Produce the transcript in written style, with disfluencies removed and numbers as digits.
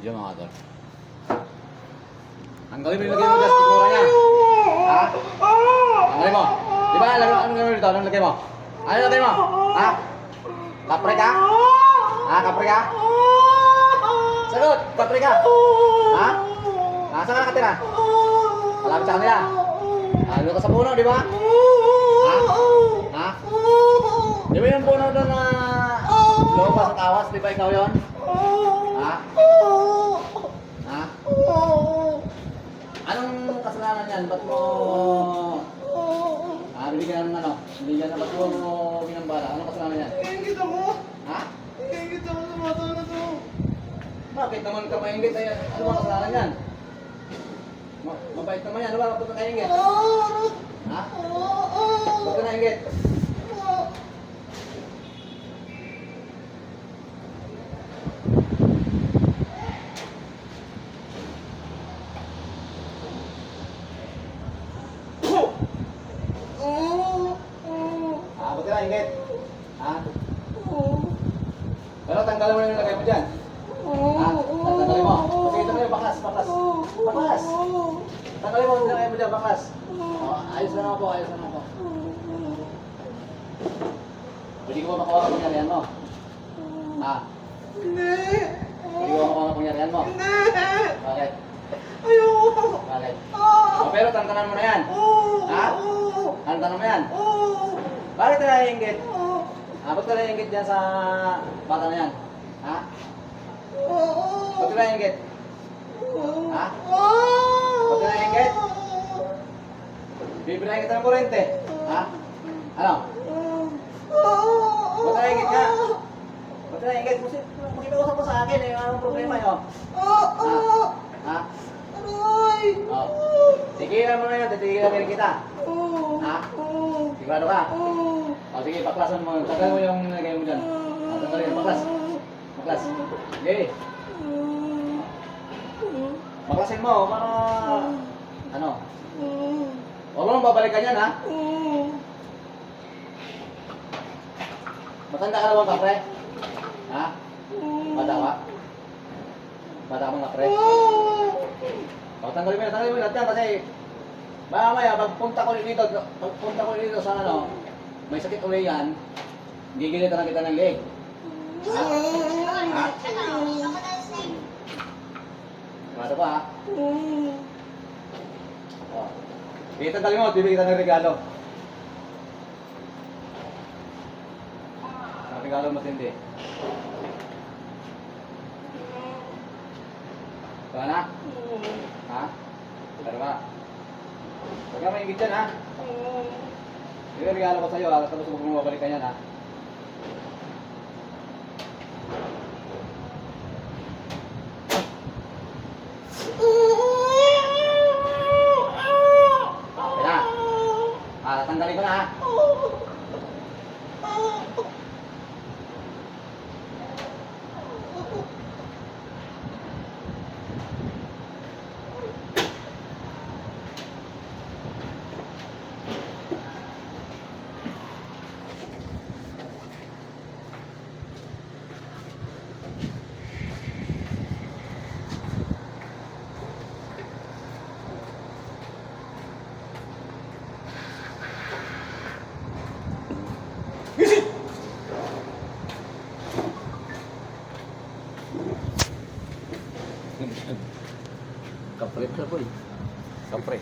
Video mga tol. Tanggalin mo yung lagay mo dyan sa tikura niya. Ha? Tanggalin mo. Di ba? Anong lagay mo dito? Anong lagay mo? Ano lagay mo? Ha? Kapre ka? Ha? Kapre ka? Sagot! Kapre ka? Ha? Saan ka nakatira? Malapit sa kanila. Ano ka sa puno, di ba? Ha? Ha? Di ba yung puno doon na lumabas sa tawas? Di ba ikaw yun? Ha? Ha? Anong kasalanan yan? Ba't mo... binigyan ng ano? Binigyan na ba't mo ginambala? Anong kasalanan yan? Ingit ako. Ha? Ingit ako sa bata na to. Bakit naman ka maingit? Ano ba kasalanan yan? Mabait naman yan. Ano ba? Ba't ka naingit? Ha? Ba't ka naingit? Ba't ka naingit? Ha? Pero tanggalin mo na yung lagay mo dyan. Ha? Tanggalin mo. Sige, tanggalin mo. Baklas, baklas. Baklas! Tanggalin mo yung lagay mo dyan, baklas. Ayos na ako, ayos na ako. Pwede ko ba makuha ang pangyarihan mo? Ha? Hindi. Pwede ko ba makuha ang pangyarihan mo? Hindi. Bakit? Ayoko. Bakit? Pero tantanan mo na yan. Ha? Tantanan mo yan. Bakit ka naiingit? Ba't ka naiingit dyan sa bata na yan? Ha? Ba't ka naiingit? Ha? Ba't ka naiingit? Bibirahin kita ng kurente. Ha? Ano? Ba't ka naiingit ka? Ba't ka naiingit? Makipausap mo sa akin eh. Anong problema yun? Ha? Oh. Tigilan mo na yun. Titigilan mo rin kita. Ha? Sigurado ka? Sige, baklasan mo. Tagal mo yung nilagay mo dyan. Tagalin, baklas. Baklas. Sige. Baklasin mo para... Ano? Huwag mo nang babalikan yan, ha? Matanda ka naman, kapre? Ha? Bata ka? Bata ka mga kapre? Tanggalin mo lahat yan kasi... Mamaya, pagpunta ko dito sa ano, may sakit ulit yan, gigilitan na kita ng leg. Ha? Sigurado pa, ha? Oh. Kita tali mo, bibigyan kita ng regalo. Ang regalo matindi. Diba na? Ha? Pero ba? Huwag ka maingit dyan, ha? Yung regalo ko sa'yo, ha? Tapos huwag mo mabalikan yan, ha? Okay na. Tatanggalin ko na, ha? Kapre ka, boy. Kapre.